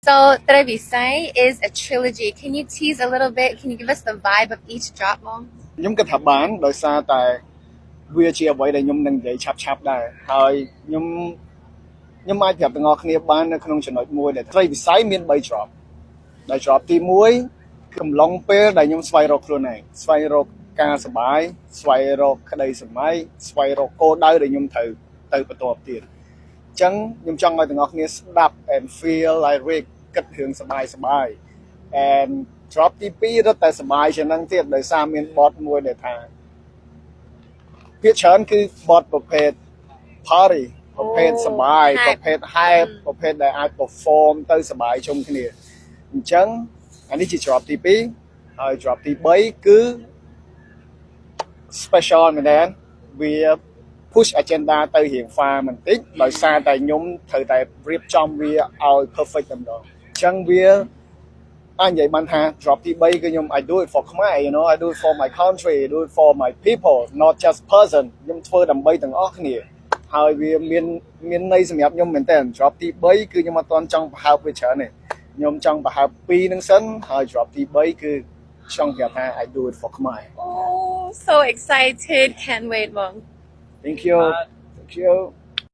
So Trevisai is a trilogy. Can you tease a little bit? Can you give us the vibe of each drop, Mom? ខ្ញុំគិតថាបានដោយសារតែវាជាអ្វីដែលខ្ញុំនឹងនិយាយឆាប់ៗដែរហើយខ្ញុំអាចប្រាប់ទាំងអស់គ្នាបាននៅក្នុងចំណុចមួយដែលត្រីវិស័យមាន3 drop ដែល drop ទី1កំឡុងពេលដែលខ្ញុំស្វែងរកខ្លួនឯងស្វែងរកការសប្បាយស្វែងរកក្តីស្រមៃស្វែងរកគោលដៅដែលខ្ញុំត្រូវទៅបន្តទៀតអញ្ចឹងខ្ញុំចង់ឲ្យទាំងអស់គ្នាស្ដាប់ and feel like Rick គិតរឿងសប្បាយ and drop ទី2រត់តែសប្បាយជាងហ្នឹងទៀតដោយសារមាន bot មួយដែលថាភាគច្រើនគឺ bot ប្រភេទ party ប្រភេទសប្បាយប្រភេទ hype ប្រភេទដែលអាច perform ទៅសប្បាយជុំគ្នាអញ្ចឹងអានេះជា drop ទី2ហើយ drop ទី3គឺ special មែនទេវា push agenda ទៅរៀង far បន្តិចដោយសារតែខ្ញុំត្រូវតែរៀបចំវាឲ្យ perfect តែម្ដងអញ្ចឹងវានិយាយបានថា drop ទី3គឺខ្ញុំ I do it for Khmer you know I do it for my country I do it for my people not just person ខ្ញុំធ្វើដើម្បីទាំងអស់គ្នាហើយវាមានន័យសម្រាប់ខ្ញុំមែនតើ drop ទី3គឺខ្ញុំអត់ទាន់ចង់បង្ហើបវាច្រើនទេខ្ញុំចង់បង្ហើប2ហ្នឹងសិនហើយ drop ទី3គឺចង់ប្រាប់ថា I do it for Khmer Oh, so excited. Can't wait, Mom. Thank you. Thank you.